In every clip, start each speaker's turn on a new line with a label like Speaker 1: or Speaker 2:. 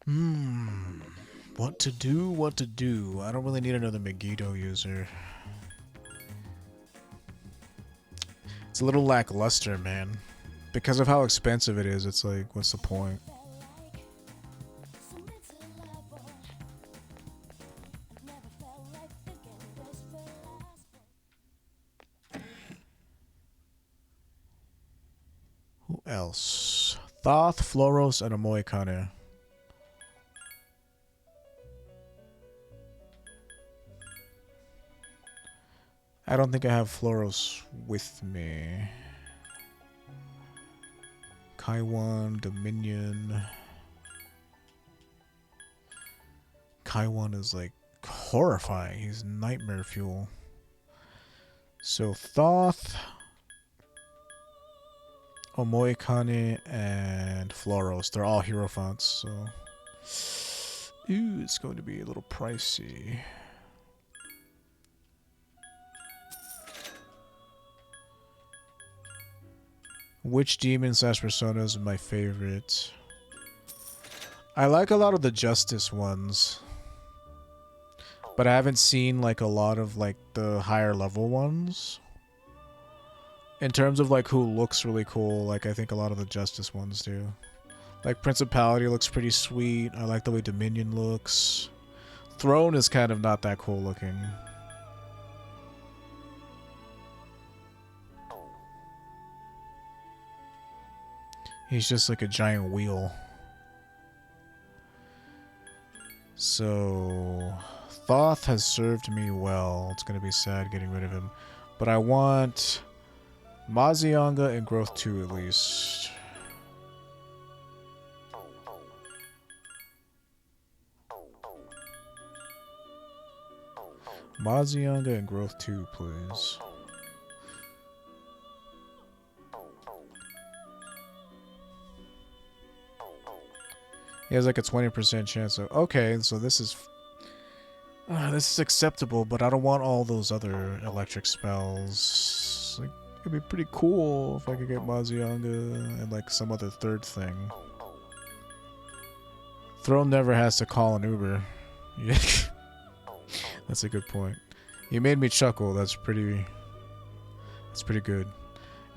Speaker 1: Hmm. What to do? What to do? I don't really need another Megiddo user. It's a little lackluster, man. Because of how expensive it is, it's like, what's the point? Who else? Thoth, Floros, and Amoikane. I don't think I have Floros with me. Kaiwan, Dominion. Kaiwan is like horrifying. He's nightmare fuel. So Thoth, Omoikane, and Floros. They're all Hierophants, so... Ooh, it's going to be a little pricey. Which demon slash persona is my favorite? I like a lot of the Justice ones. But I haven't seen like a lot of like the higher level ones. In terms of like who looks really cool, like I think a lot of the Justice ones do. Like Principality looks pretty sweet. I like the way Dominion looks. Throne is kind of not that cool looking. He's just like a giant wheel. So... Thoth has served me well. It's gonna be sad getting rid of him. But I want... Mazionga and Growth 2 at least. Mazionga and Growth 2, please. He has like a 20% chance of... Okay, so this is acceptable, but I don't want all those other electric spells. Like, it'd be pretty cool if I could get Mazionga and like some other third thing. Throne never has to call an Uber. Yeah. That's a good point. You made me chuckle. That's pretty good.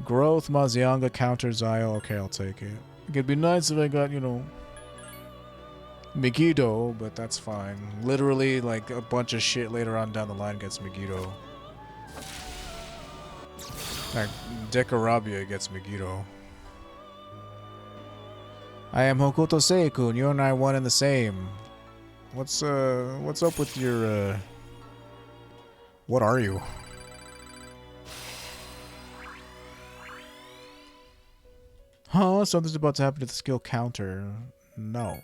Speaker 1: Growth, Mazionga, counter, Zio. Okay, I'll take it. It'd be nice if I got, you know, Megiddo, but that's fine. Literally, like, a bunch of shit later on down the line gets Megiddo. Like, Decarabia gets Megiddo. I am Hokuto Seikun. You and I are one and the same. What's up with your, What are you? Huh? Something's about to happen to the skill counter. No.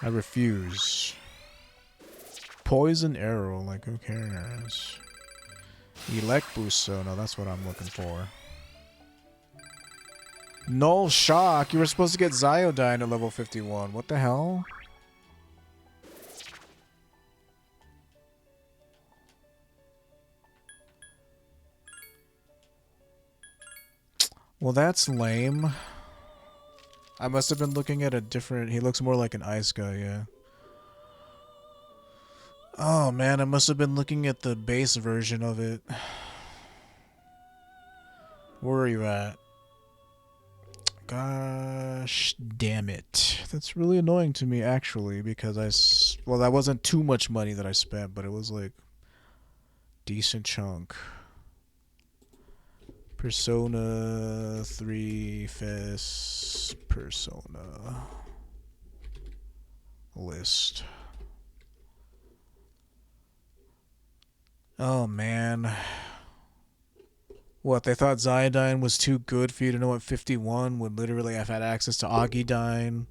Speaker 1: I refuse. Poison arrow, like who cares? Elect boost, so no, that's what I'm looking for. Null shock. You were supposed to get Ziodyne at level 51. What the hell? Well, that's lame. I must have been looking at a different... He looks more like an ice guy, yeah. Oh, man, I must have been looking at the base version of it. Where are you at? Gosh damn it. That's really annoying to me, actually, because well, that wasn't too much money that I spent, but it was, like, decent chunk. Persona 3 FES Persona list. Oh man. What, they thought Ziodyne was too good for you to know at 51 when literally I've had access to Agidyne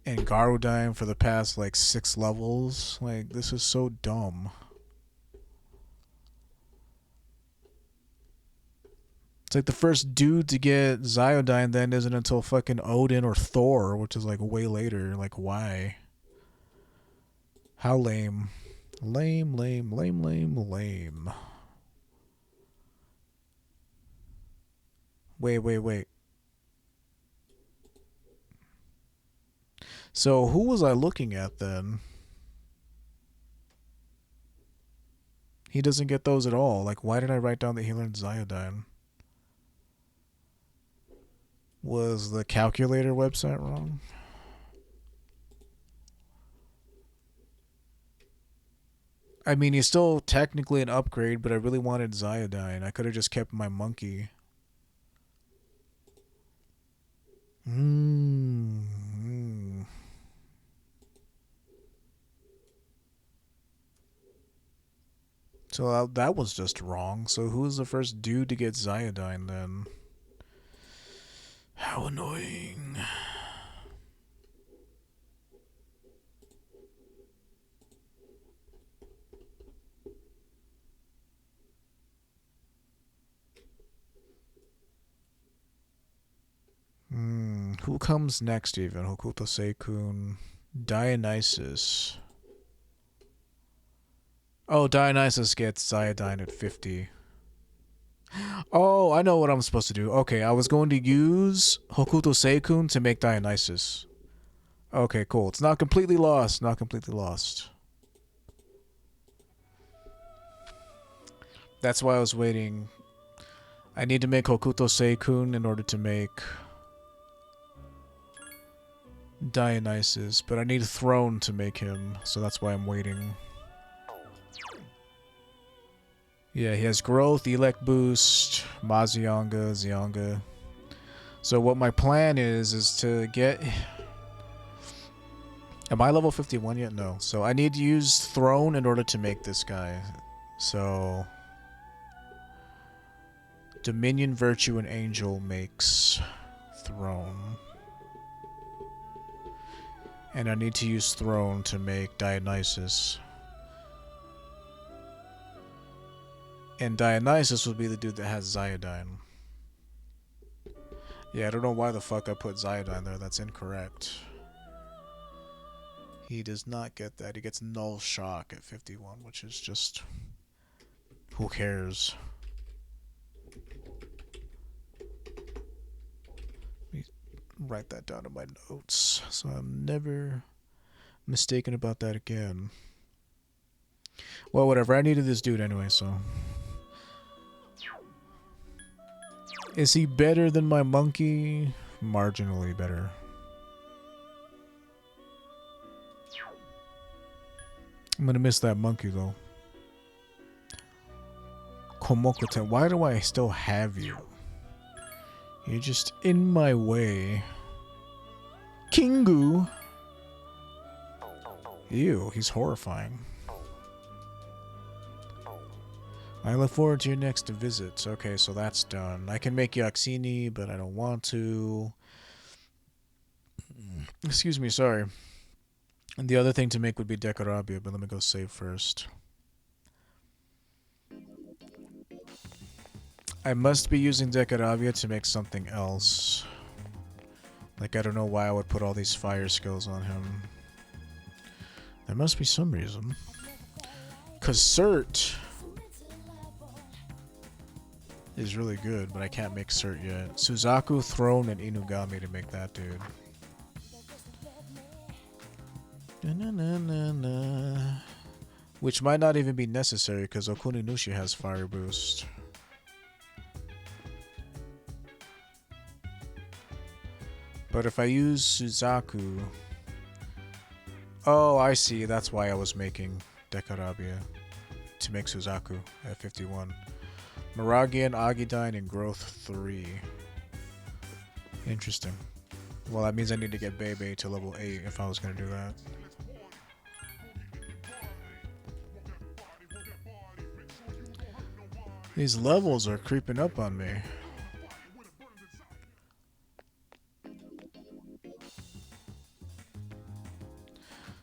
Speaker 1: and Garudyne for the past like 6 levels? Like, this is so dumb. It's like the first dude to get Ziodyne then isn't until fucking Odin or Thor, which is like way later. Like, why? How lame. Lame, lame, lame, lame, lame. Wait. So who was I looking at then? He doesn't get those at all. Like, why did I write down that he learned Zyodine? Was the calculator website wrong? I mean, he's still technically an upgrade, but I really wanted Zyodine. I could have just kept my monkey. Hmm. So that was just wrong. So who was the first dude to get Zyodine then? How annoying. Who comes next even? Hokuto Seikun. Dionysus. Oh, Dionysus gets Zyodine at 50. Oh, I know what I'm supposed to do. Okay, I was going to use Hokuto Seikun to make Dionysus. Okay, cool. It's not completely lost. Not completely lost. That's why I was waiting. I need to make Hokuto Seikun in order to make Dionysus, but I need a throne to make him, so that's why I'm waiting. Yeah, he has growth, elect boost, Mazionga, Zionga. So what my plan is to get... Am I level 51 yet? No. So I need to use throne in order to make this guy. So... Dominion, Virtue, and Angel makes throne. And I need to use throne to make Dionysus. And Dionysus will be the dude that has Zyodine. Yeah, I don't know why the fuck I put Zyodine there. That's incorrect. He does not get that. He gets Null Shock at 51, which is just... Who cares? Let me write that down in my notes so I'm never mistaken about that again. Well, whatever. I needed this dude anyway, so... Is he better than my monkey? Marginally better. I'm gonna miss that monkey, though. Komokoten, why do I still have you? You're just in my way. Kingu! Ew, he's horrifying. I look forward to your next visit. Okay, so that's done. I can make Yaxini, but I don't want to. Excuse me, sorry. And the other thing to make would be Decarabia, but let me go save first. I must be using Decarabia to make something else. Like, I don't know why I would put all these fire skills on him. There must be some reason. Cause Cert is really good, but I can't make Cert yet. Suzaku, Throne, and Inugami to make that dude. Na-na-na-na-na. Which might not even be necessary because Okuninushi has Fire Boost. But if I use Suzaku... Oh, I see. That's why I was making Decarabia. To make Suzaku at 51. Miragian, Agidine, and Growth 3. Interesting. Well, that means I need to get Bebe to level 8 if I was going to do that. These levels are creeping up on me.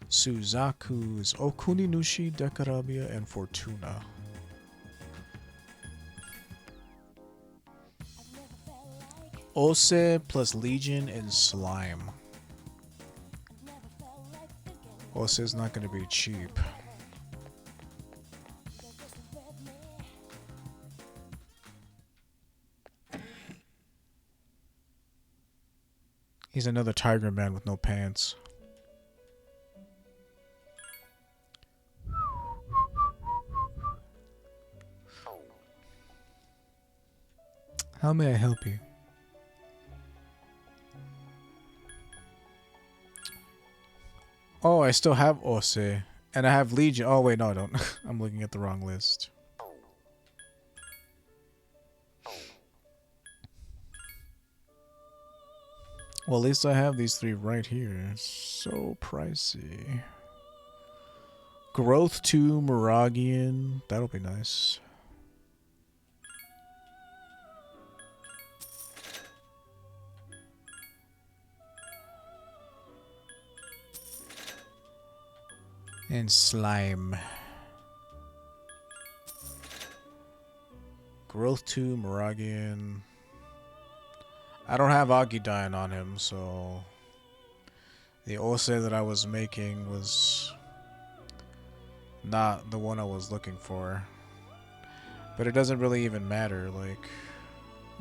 Speaker 1: Suzaku's Okuninushi, Decarabia, and Fortuna. Ose plus Legion and Slime. Ose is not going to be cheap. He's another tiger man with no pants. How may I help you? Oh, I still have Ose. And I have Legion. Oh, wait, no, I don't. I'm looking at the wrong list. Well, at least I have these three right here. So pricey. Growth 2, Moragian. That'll be nice. And Slime. Growth 2, Moragian. I don't have Agidine on him, so... The Ose that I was making was... not the one I was looking for. But it doesn't really even matter, like...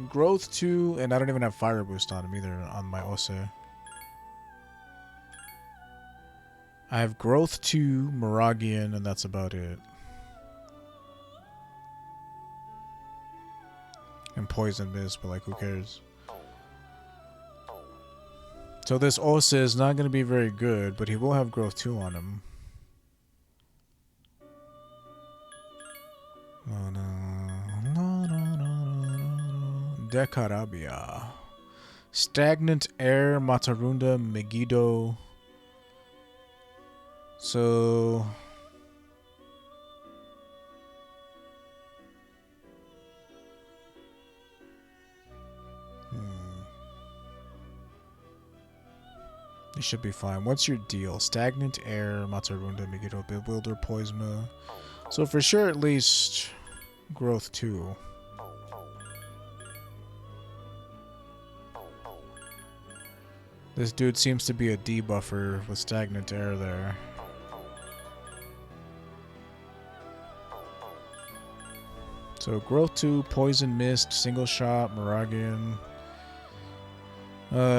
Speaker 1: Growth 2, and I don't even have Fire Boost on him either, on my Ose. I have Growth 2, Moragian, and that's about it. And Poison Mist, but like, who cares? So this Ose is not going to be very good, but he will have Growth 2 on him. Decarabia. Stagnant Air, Matarunda, Megiddo. So... It should be fine. What's your deal? Stagnant Air, Matarunda, Megiddo, Bewilder, Poisma. So for sure at least Growth 2. This dude seems to be a debuffer with Stagnant Air there. So Growth 2, Poison Mist, Single Shot, Moragian.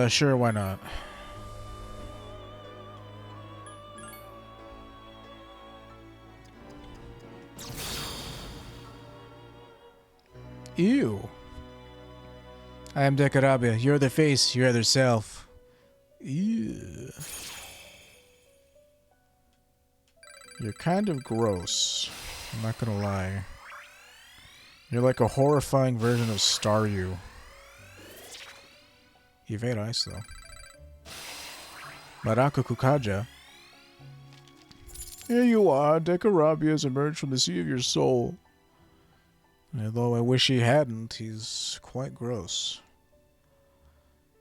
Speaker 1: Sure, why not? Ew. I am Decarabia. You're the face, your other self. Ew. You're kind of gross. I'm not gonna lie. You're like a horrifying version of Staryu. Evade Ice, though. Maraka Kukaja. Here you are. Decarabia has emerged from the sea of your soul. Although I wish he hadn't, he's quite gross.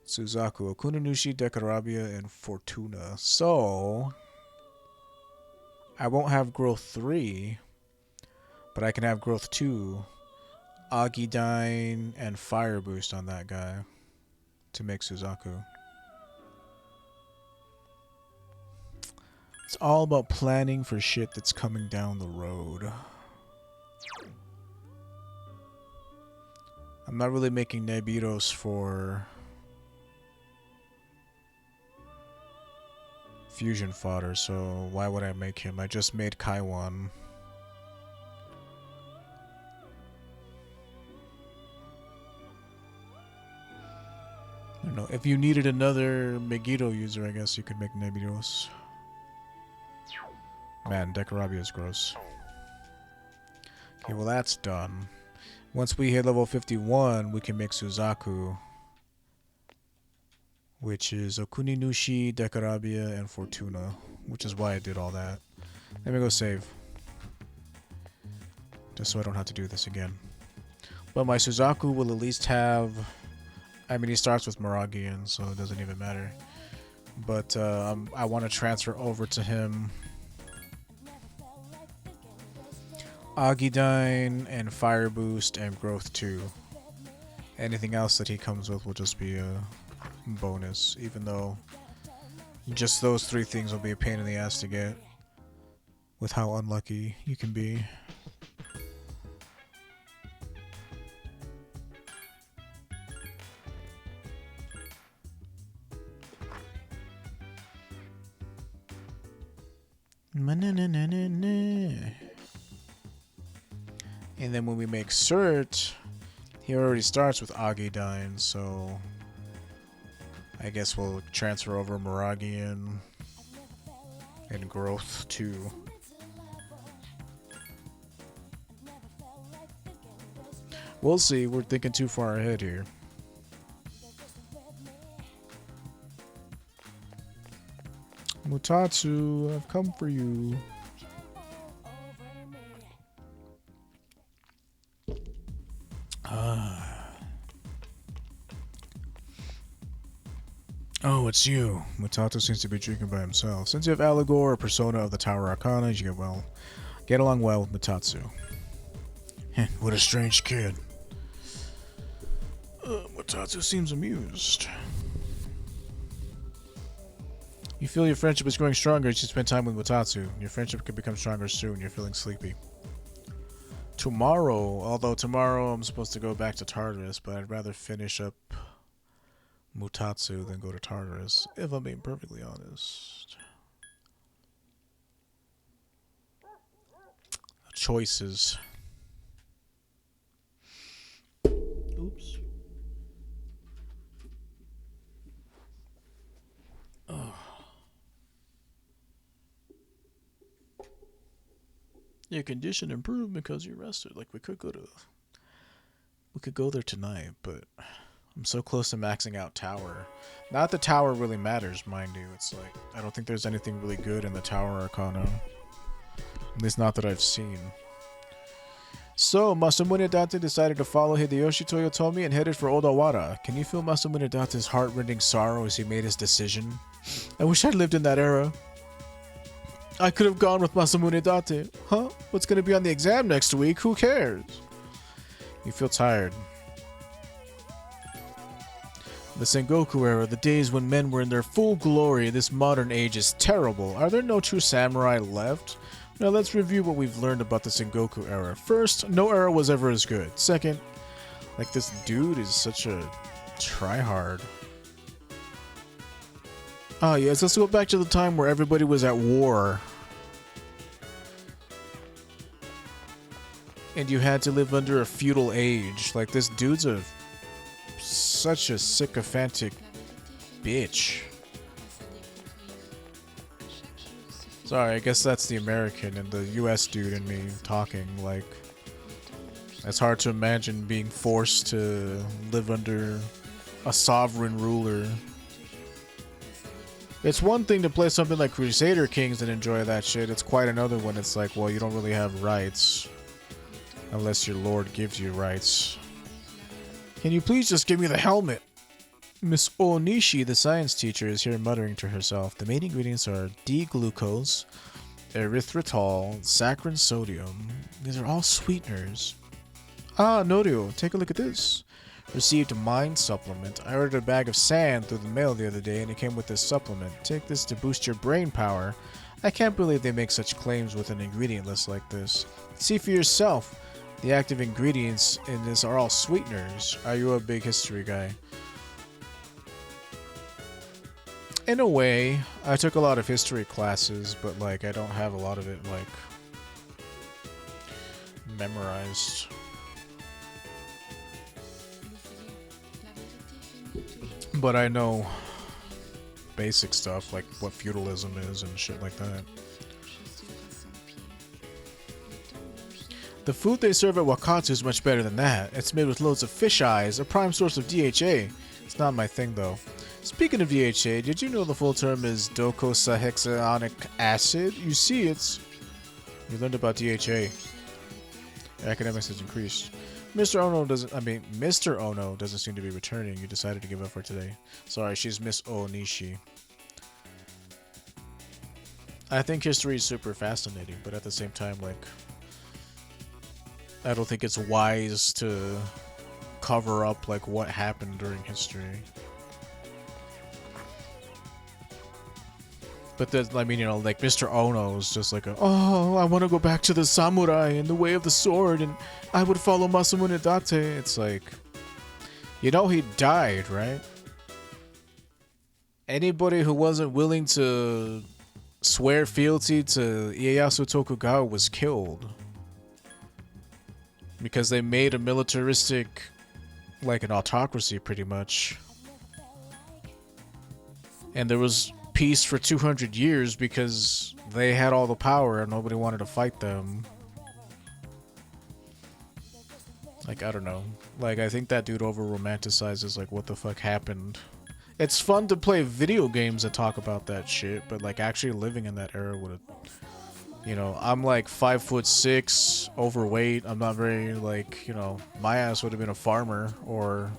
Speaker 1: Suzaku, Okunanushi, Decarabia, and Fortuna. So, I won't have Growth 3, but I can have Growth 2, Agidine, and Fire Boost on that guy to make Suzaku. It's all about planning for shit that's coming down the road. I'm not really making Nebiros for fusion fodder, so why would I make him? I just made Kaiwan. I don't know. If you needed another Megiddo user, I guess you could make Nebiros. Man, Decarabia is gross. Okay, well that's done. Once we hit level 51, we can make Suzaku, which is Okuninushi, Decarabia, and Fortuna, which is why I did all that. Let me go save, just so I don't have to do this again. But my Suzaku will at least have... I mean, he starts with Moragian, so it doesn't even matter. But I want to transfer over to him Agidine and Fire Boost and Growth 2. Anything else that he comes with will just be a bonus, even though just those three things will be a pain in the ass to get with how unlucky you can be. And then when we make Cert, He already starts with Agidine, so I guess we'll transfer over Miragian and Growth too. We'll see. We're thinking too far ahead here. Mutatsu, I've come for you. Oh, it's you. Mutatsu seems to be drinking by himself. Since you have Allegor, a persona of the Tower Arcana, you get along well with Mutatsu. What a strange kid. Mutatsu seems amused. You feel your friendship is growing stronger as you spend time with Mutatsu. Your friendship could become stronger soon. You're feeling sleepy. Tomorrow, although tomorrow I'm supposed to go back to Tartarus, but I'd rather finish up Mutatsu than go to Tartarus, if I'm being perfectly honest. Choices. Oops. Oh. Your condition improved because you rested. Like we could go there tonight, but I'm so close to maxing out Tower. Not that Tower really matters, mind you. It's like, I don't think there's anything really good in the Tower Arcana. At least not that I've seen. So, Masamune Date decided to follow Hideyoshi Toyotomi and headed for Odawara. Can you feel Masamune Date's heart-rending sorrow as he made his decision? I wish I'd lived in that era. I could have gone with Masamune Date. Huh? What's gonna be on the exam next week? Who cares? You feel tired. The Sengoku era, the days when men were in their full glory, this modern age is terrible. Are there no true samurai left? Now let's review what we've learned about the Sengoku era. First, no era was ever as good. Second, like this dude is such a tryhard. Ah yes, let's go back to the time where everybody was at war. And you had to live under a feudal age. Like this dude's such a sycophantic bitch. Sorry, I guess that's the American and the US dude in me talking. Like, it's hard to imagine being forced to live under a sovereign ruler. It's one thing to play something like Crusader Kings and enjoy that shit. It's quite another when it's like, well, you don't really have rights. Unless your lord gives you rights. Can you please just give me the helmet? Miss Onishi, the science teacher, is here muttering to herself. The main ingredients are D-glucose, erythritol, saccharin sodium. These are all sweeteners. Ah, Norio, take a look at this. Received mind supplement. I ordered a bag of sand through the mail the other day and it came with this supplement. Take this to boost your brain power. I can't believe they make such claims with an ingredient list like this. See for yourself. The active ingredients in this are all sweeteners. Are you a big history guy? In a way, I took a lot of history classes, but like I don't have a lot of it like memorized. But I know basic stuff like what feudalism is and shit like that. The food they serve at Wakatsu is much better than that. It's made with loads of fish eyes, a prime source of DHA. It's not my thing though. Speaking of DHA, did you know the full term is docosahexaonic acid? You see, you learned about DHA. Academics has increased. Mr. Ono doesn't seem to be returning. You decided to give up for today. Sorry, she's Miss Onishi. I think history is super fascinating, but at the same time, like, I don't think it's wise to cover up like what happened during history. But then, I mean, you know, like Mr. Ono is just like, oh, I want to go back to the samurai and the way of the sword, and I would follow Masamune Date. It's like, you know, he died, right? Anybody who wasn't willing to swear fealty to Ieyasu Tokugawa was killed. Because they made a militaristic like an autocracy pretty much. And there was peace for 200 years because they had all the power and nobody wanted to fight them. Like, I don't know. Like, I think that dude over-romanticizes, like, what the fuck happened. It's fun to play video games that talk about that shit, but, like, actually living in that era would have... You know, I'm, like, 5'6", overweight. I'm not very, like, you know... My ass would have been a farmer or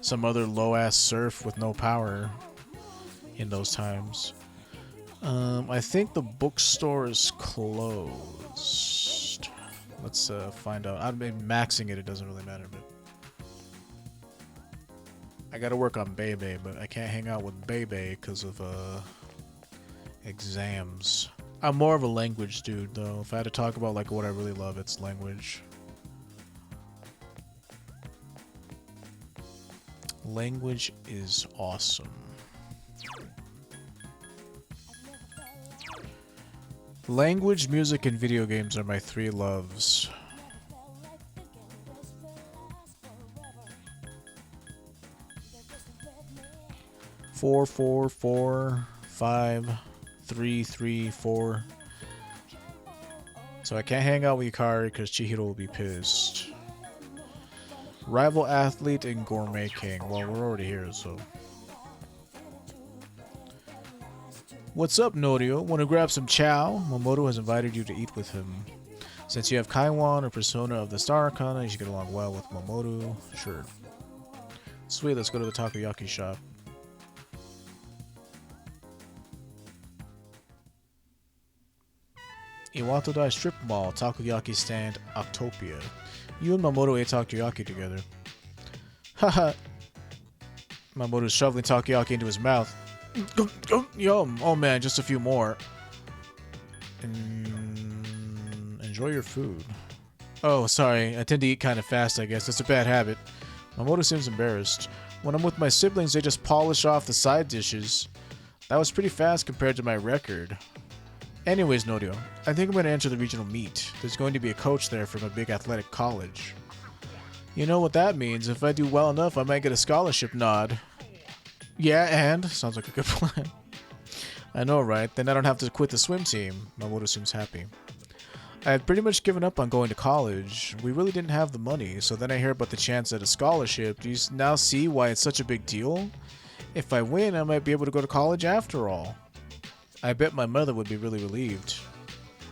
Speaker 1: some other low-ass serf with no power in those times. I think the bookstore is closed. Let's find out. I'm maxing it, it doesn't really matter, but I gotta work on Bebe, but I can't hang out with Bebe because of exams. I'm more of a language dude, though. If I had to talk about like what I really love, it's language. Language is awesome. Language, music, and video games are my three loves. Four, four, four, 5, 3, 3, 4. So I can't hang out with Yukari because Chihiro will be pissed. Rival athlete and gourmet king. Well, we're already here, so. What's up, Norio? Want to grab some chow? Momoto has invited you to eat with him. Since you have Kaiwan or Persona of the Star Arcana, you should get along well with Momoto. Sure. Sweet, let's go to the takoyaki shop. Iwatodai Strip Mall, takoyaki stand, Octopia. You and Momoto ate takoyaki together. Haha. Mamoto's shoveling takoyaki into his mouth. Yum. Oh man, just a few more. Enjoy your food. Oh, sorry. I tend to eat kind of fast, I guess. It's a bad habit. Mamoto seems embarrassed. When I'm with my siblings, they just polish off the side dishes. That was pretty fast compared to my record. Anyways, Norio, I think I'm going to enter the regional meet. There's going to be a coach there from a big athletic college. You know what that means. If I do well enough, I might get a scholarship nod. Yeah, and? Sounds like a good plan. I know, right? Then I don't have to quit the swim team. Mamoto seems happy. I had pretty much given up on going to college. We really didn't have the money, so then I hear about the chance at a scholarship. Do you now see why it's such a big deal? If I win, I might be able to go to college after all. I bet my mother would be really relieved.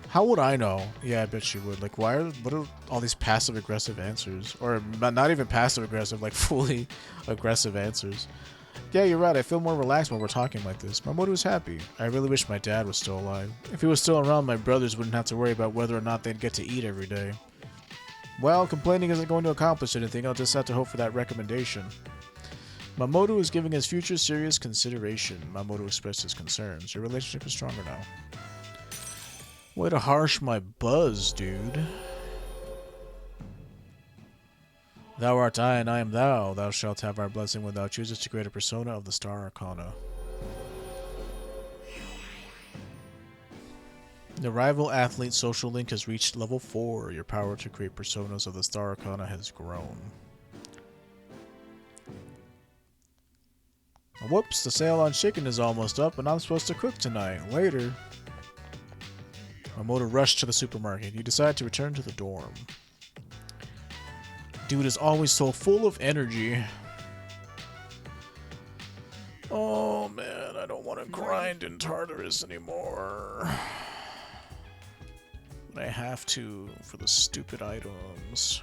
Speaker 1: How would I know? Yeah, I bet she would. Like, what are all these passive-aggressive answers? Or not even passive-aggressive, like fully aggressive answers. Yeah, you're right. I feel more relaxed when we're talking like this. Mamoto was happy. I really wish my dad was still alive. If he was still around, my brothers wouldn't have to worry about whether or not they'd get to eat every day. Well, complaining isn't going to accomplish anything. I'll just have to hope for that recommendation. Mamoto is giving his future serious consideration. Mamoto expressed his concerns. Your relationship is stronger now. Way to harsh my buzz, dude. Thou art I, and I am thou. Thou shalt have our blessing when thou choosest to create a persona of the Star Arcana. The rival athlete social link has reached level 4. Your power to create personas of the Star Arcana has grown. Whoops, the sale on chicken is almost up, and I'm supposed to cook tonight. Later. Mamoto rushed to the supermarket. You decide to return to the dorm. Dude is always so full of energy. Oh man, I don't want to grind in Tartarus anymore. But I have to for the stupid items.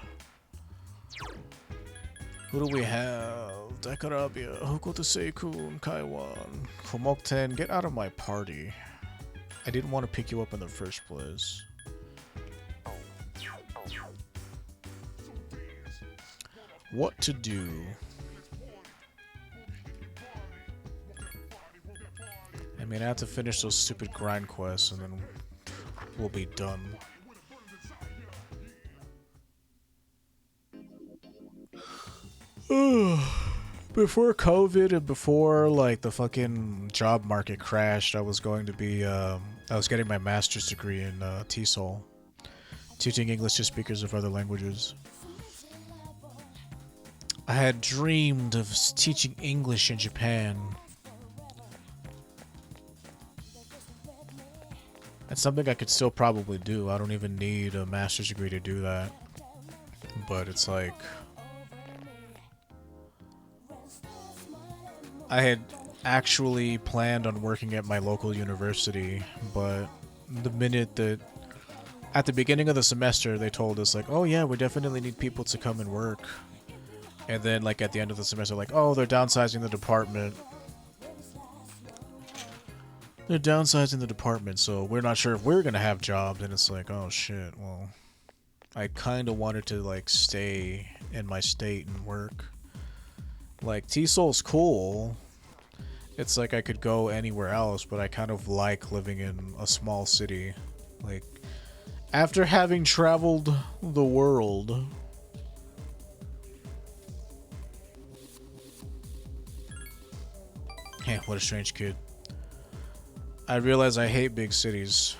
Speaker 1: Who do we have? Decarabia, Hokuto, Seikun, Kaiwan. Komokten, get out of my party. I didn't want to pick you up in the first place. What to do? I mean, I have to finish those stupid grind quests and then we'll be done. Before COVID and before like the fucking job market crashed, I was going to be I was getting my master's degree in TESOL, teaching English to speakers of other languages. I had dreamed of teaching English in Japan. That's something I could still probably do. I don't even need a master's degree to do that. But it's like... I had actually planned on working at my local university, but the minute that... At the beginning of the semester, they told us, like, oh yeah, we definitely need people to come and work. And then, like, at the end of the semester, like, oh, they're downsizing the department. They're downsizing the department, so we're not sure if we're gonna have jobs. And it's like, oh shit, well, I kind of wanted to like stay in my state and work. Like T-Soul's cool. It's like I could go anywhere else, but I kind of like living in a small city. Like after having traveled the world, hey, what a strange kid. I realize I hate big cities.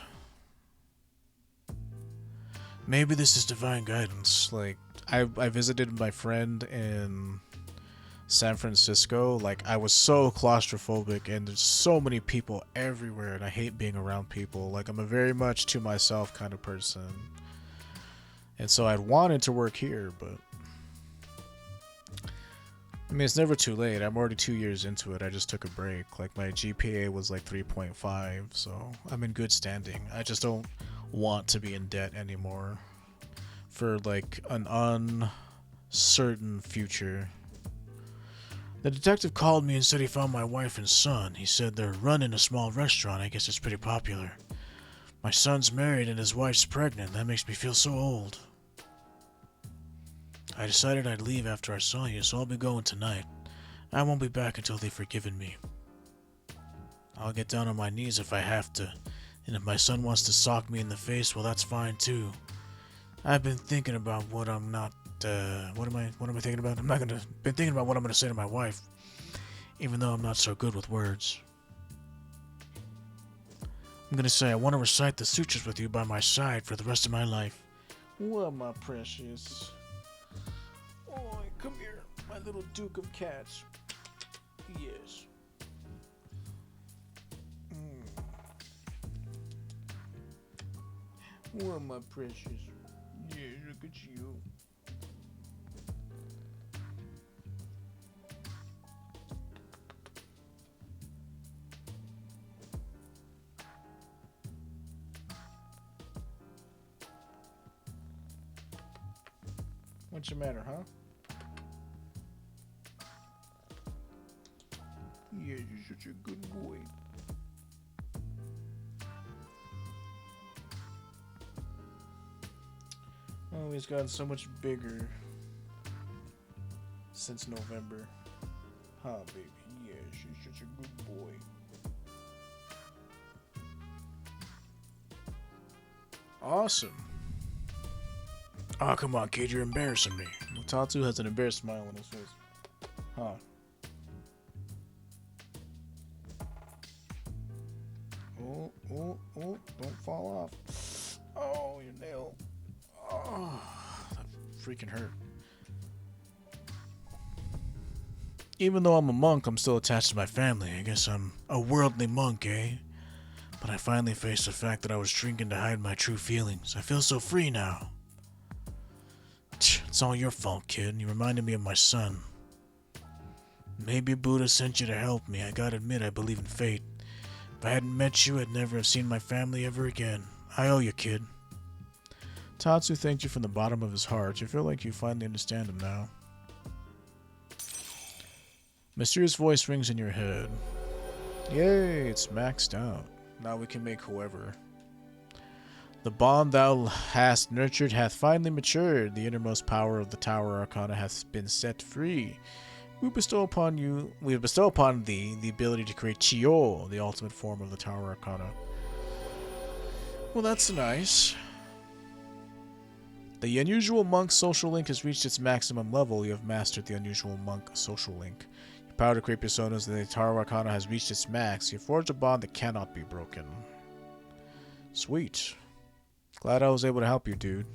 Speaker 1: Maybe this is divine guidance. Like, I visited my friend in San Francisco. Like, I was so claustrophobic, and there's so many people everywhere, and I hate being around people. Like, I'm a very much to myself kind of person. And so I'd wanted to work here, but... I mean, it's never too late. I'm already 2 years into it. I just took a break. Like, my GPA was like 3.5, so I'm in good standing. I just don't want to be in debt anymore for, like, an uncertain future. The detective called me and said he found my wife and son. He said they're running a small restaurant. I guess it's pretty popular. My son's married and his wife's pregnant. That makes me feel so old. I decided I'd leave after I saw you, so I'll be going tonight. I won't be back until they've forgiven me. I'll get down on my knees if I have to, and if my son wants to sock me in the face, well, that's fine too. I've been thinking about what I'm not, what am I thinking about? Been thinking about what I'm gonna say to my wife, even though I'm not so good with words. I'm gonna say I want to recite the sutras with you by my side for the rest of my life. What, my precious? Oh, come here, my little Duke of Cats. Yes. What, my precious? Yeah, look at you. What's the matter, huh? Yeah, you're such a good boy. Oh, he's gotten so much bigger since November. Huh, baby? Yeah, she's such a good boy. Awesome. Oh, come on, kid, you're embarrassing me. Well, Tatsu has an embarrassed smile on his face. Huh. Oh, don't fall off. Oh, your nail. Oh, that freaking hurt. Even though I'm a monk, I'm still attached to my family. I guess I'm a worldly monk, eh? But I finally faced the fact that I was drinking to hide my true feelings. I feel so free now. It's all your fault, kid. You reminded me of my son. Maybe Buddha sent you to help me. I gotta admit, I believe in fate. If I hadn't met you, I'd never have seen my family ever again. I owe you, kid. Tatsu thanked you from the bottom of his heart. You feel like you finally understand him now. Mysterious voice rings in your head. Yay, it's maxed out. Now we can make whoever. The bond thou hast nurtured hath finally matured. The innermost power of the Tower Arcana hath been set free. We bestow upon thee the ability to create Chiyo, the ultimate form of the Tower Arcana. Well, that's nice. The unusual monk social link has reached its maximum level. You have mastered the unusual monk social link. Your power to create personas in the Tower Arcana has reached its max. You forged a bond that cannot be broken. Sweet. Glad I was able to help you, dude.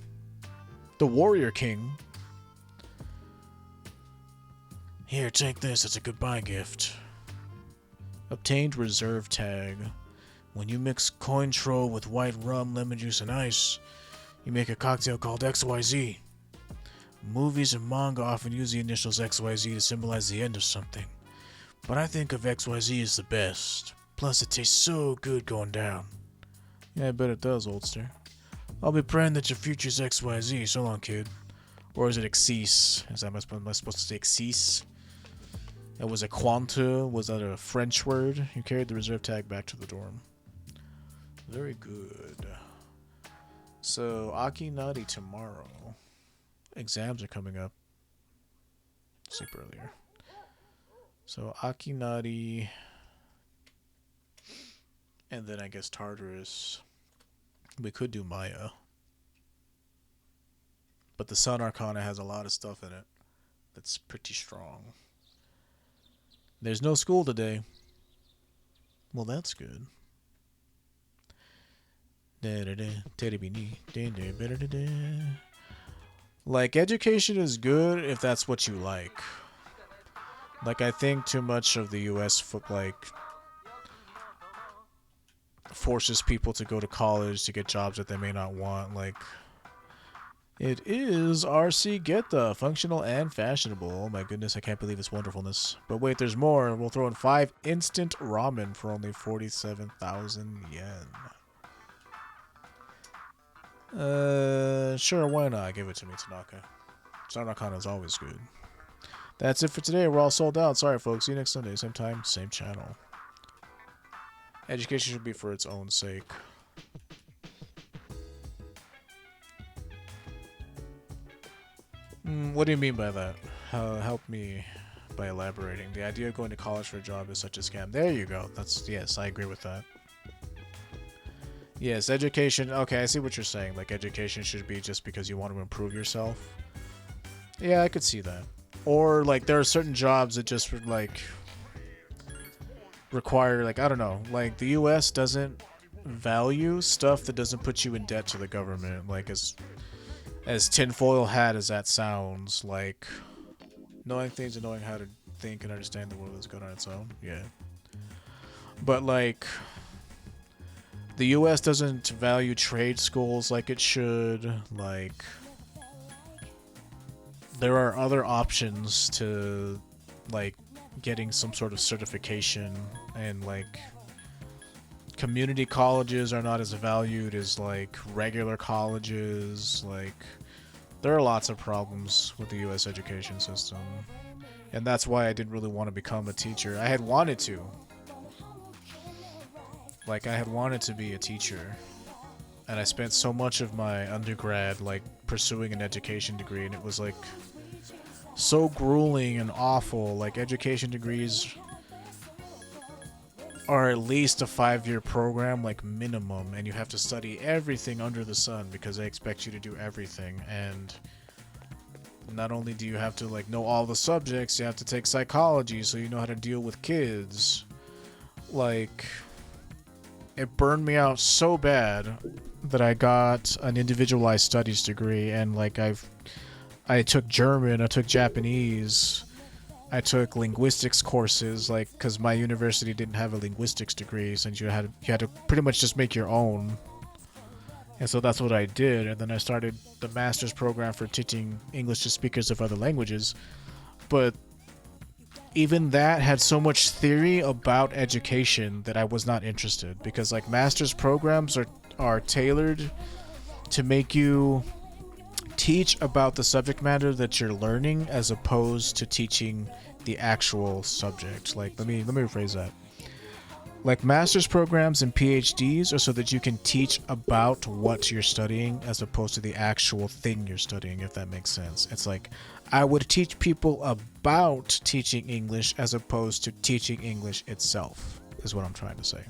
Speaker 1: The Warrior King. Here, take this. It's a goodbye gift. Obtained reserve tag. When you mix Cointreau with white rum, lemon juice, and ice, you make a cocktail called XYZ. Movies and manga often use the initials XYZ to symbolize the end of something. But I think of XYZ as the best. Plus, it tastes so good going down. Yeah, I bet it does, oldster. I'll be praying that your future's XYZ. So long, kid. Or is it Exis? Am I supposed to say Exis? And was it Quanta? Was that a French word? You carried the reserve tag back to the dorm. Very good. So, Akinari tomorrow. Exams are coming up. Sleep earlier. So, Akinari. And then I guess Tartarus. We could do Maya. But the Sun Arcana has a lot of stuff in it that's pretty strong. There's no school today. Well, that's good. Like, education is good if that's what you like. Like, I think too much of the US forces people to go to college to get jobs that they may not want. Like, it is RC Geta, functional and fashionable. Oh my goodness, I can't believe its wonderfulness. But wait, there's more. We'll throw in 5 instant ramen for only 47,000 yen. Sure, why not? Give it to me, Tanaka. Sanakana is always good. That's it for today. We're all sold out. Sorry, folks. See you next Sunday. Same time, same channel. Education should be for its own sake. What do you mean by that? Help me by elaborating. The idea of going to college for a job is such a scam. There you go. Yes, I agree with that. Yes, education. Okay, I see what you're saying. Like, education should be just because you want to improve yourself. Yeah, I could see that. Or, like, there are certain jobs that just, like, require, like, I don't know. Like, the US doesn't value stuff that doesn't put you in debt to the government. Like, as tinfoil hat as that sounds, like, knowing things and knowing how to think and understand the world is good on its own. Yeah. But, like, the US doesn't value trade schools like it should. Like, there are other options to, like, getting some sort of certification, and, like, community colleges are not as valued as, like, regular colleges. Like, there are lots of problems with the US education system, and that's why I didn't really want to become a teacher. I had wanted to. Like, I had wanted to be a teacher, and I spent so much of my undergrad, like, pursuing an education degree, and it was, like, so grueling and awful. Like, education degrees are at least a 5-year program, like, minimum, and you have to study everything under the sun because they expect you to do everything. And not only do you have to, like, know all the subjects, you have to take psychology so you know how to deal with kids. Like, it burned me out so bad that I got an individualized studies degree, and, like, I took German, I took Japanese, I took linguistics courses, like, because my university didn't have a linguistics degree, since you had to pretty much just make your own. And so that's what I did, and then I started the master's program for teaching English to speakers of other languages. But even that had so much theory about education that I was not interested, because, like, master's programs are tailored to make you teach about the subject matter that you're learning as opposed to teaching the actual subject. Like, let me rephrase that. Like, master's programs and PhDs are so that you can teach about what you're studying as opposed to the actual thing you're studying, if that makes sense. It's like, I would teach people about teaching English as opposed to teaching English itself, is what I'm trying to say.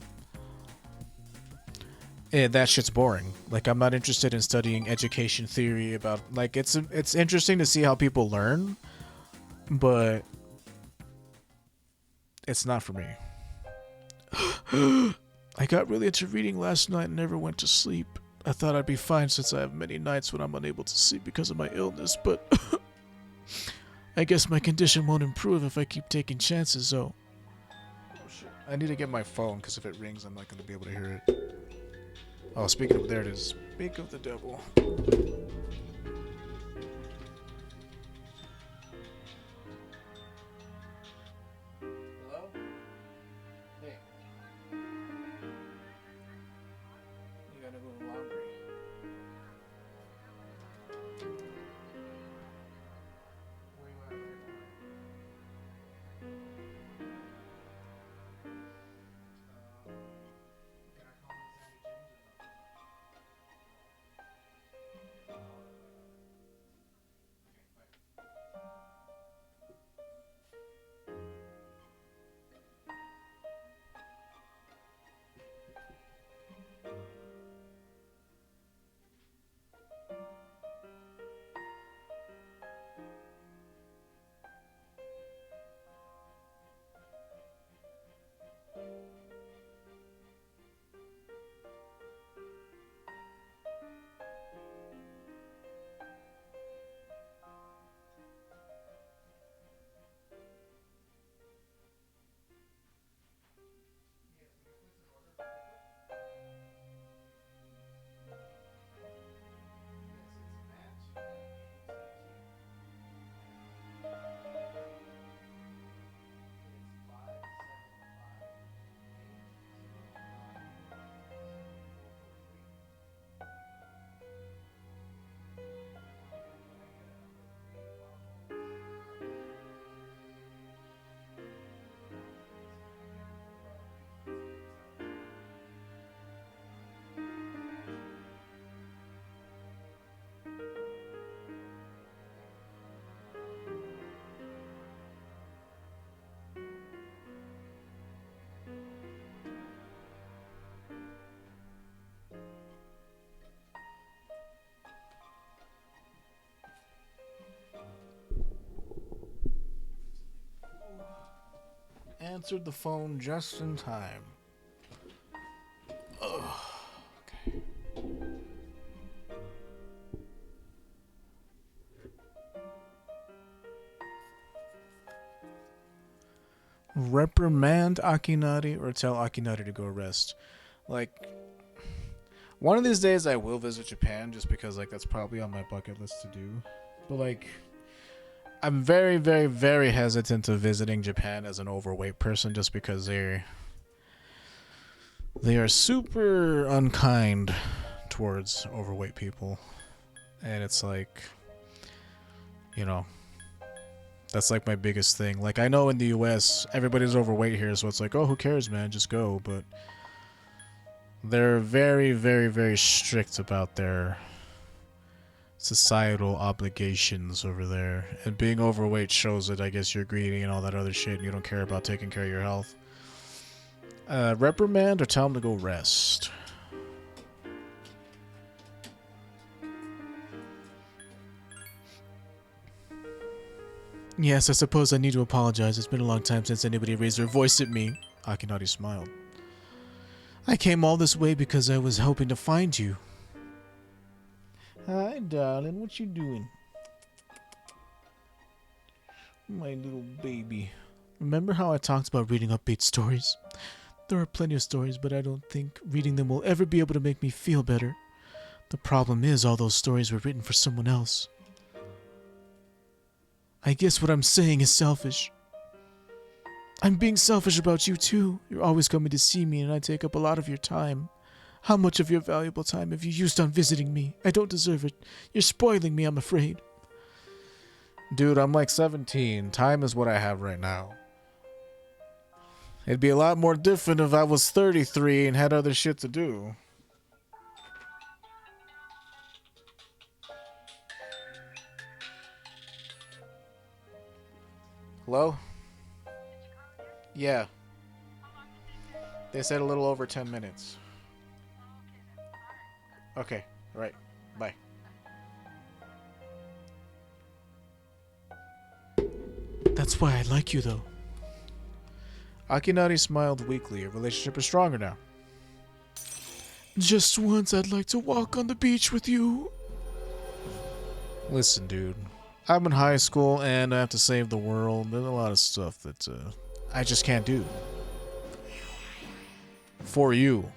Speaker 1: And that shit's boring. Like, I'm not interested in studying education theory about, like, it's interesting to see how people learn, but it's not for me. I got really into reading last night and never went to sleep. I thought I'd be fine since I have many nights when I'm unable to sleep because of my illness, but I guess my condition won't improve if I keep taking chances, though. Oh, shit. I need to get my phone, because if it rings, I'm not going to be able to hear it. Oh, speaking of, there it is. Speak of the devil. Hello? Hey. You gotta go to laundry. Where you at right now? Can I call on Sandy James or no? Answered the phone just in time. Ugh. Okay. Reprimand Akinari or tell Akinari to go rest. Like, one of these days I will visit Japan just because, like, that's probably on my bucket list to do. But, like, I'm very, very, very hesitant to visiting Japan as an overweight person just because they are super unkind towards overweight people. And it's like, you know, that's like my biggest thing. Like, I know in the US, everybody's overweight here, so it's like, oh, who cares, man? Just go. But they're very, very, very strict about their societal obligations over there. And being overweight shows that I guess you're greedy and all that other shit and you don't care about taking care of your health. Reprimand or tell them to go rest. Yes, I suppose I need to apologize. It's been a long time since anybody raised their voice at me. Akinari smiled. I came all this way because I was hoping to find you. Hi, darling. What you doing? My little baby. Remember how I talked about reading upbeat stories? There are plenty of stories, but I don't think reading them will ever be able to make me feel better. The problem is all those stories were written for someone else. I guess what I'm saying is selfish. I'm being selfish about you too. You're always coming to see me and I take up a lot of your time. How much of your valuable time have you used on visiting me? I don't deserve it. You're spoiling me, I'm afraid. Dude, I'm like 17. Time is what I have right now. It'd be a lot more different if I was 33 and had other shit to do. Hello? Yeah. They said a little over 10 minutes. Okay, right. Bye. That's why I like you, though. Akinari smiled weakly. Your relationship is stronger now. Just once I'd like to walk on the beach with you. Listen, dude. I'm in high school and I have to save the world. There's a lot of stuff that I just can't do. For you.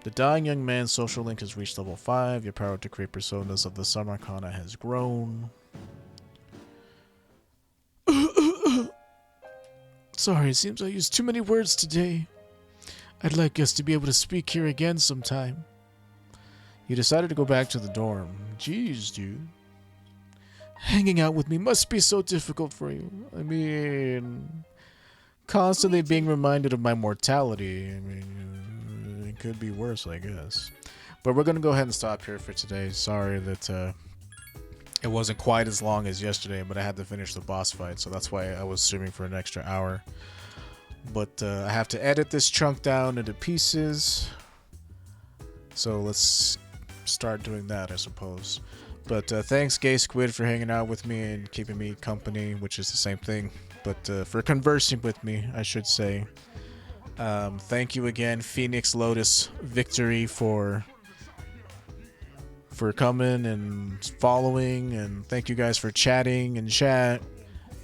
Speaker 1: The dying young man's social link has reached level 5. Your power to create personas of the Samarkana has grown. Sorry, it seems I used too many words today. I'd like us to be able to speak here again sometime. You decided to go back to the dorm. Jeez, dude. Hanging out with me must be so difficult for you. I mean, constantly being reminded of my mortality. I mean, it could be worse, I guess. But we're going to go ahead and stop here for today. Sorry that it wasn't quite as long as yesterday, but I had to finish the boss fight, so that's why I was streaming for an extra hour. But I have to edit this chunk down into pieces. So let's start doing that, I suppose. But thanks, Gay Squid, for hanging out with me and keeping me company, which is the same thing. But for conversing with me, I should say. Thank you again, Phoenix Lotus Victory, for coming and following. And thank you guys for chatting in chat.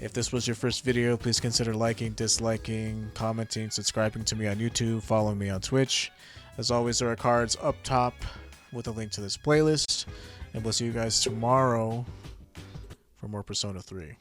Speaker 1: If this was your first video, please consider liking, disliking, commenting, subscribing to me on YouTube, following me on Twitch. As always, there are cards up top with a link to this playlist. And we'll see you guys tomorrow for more Persona 3.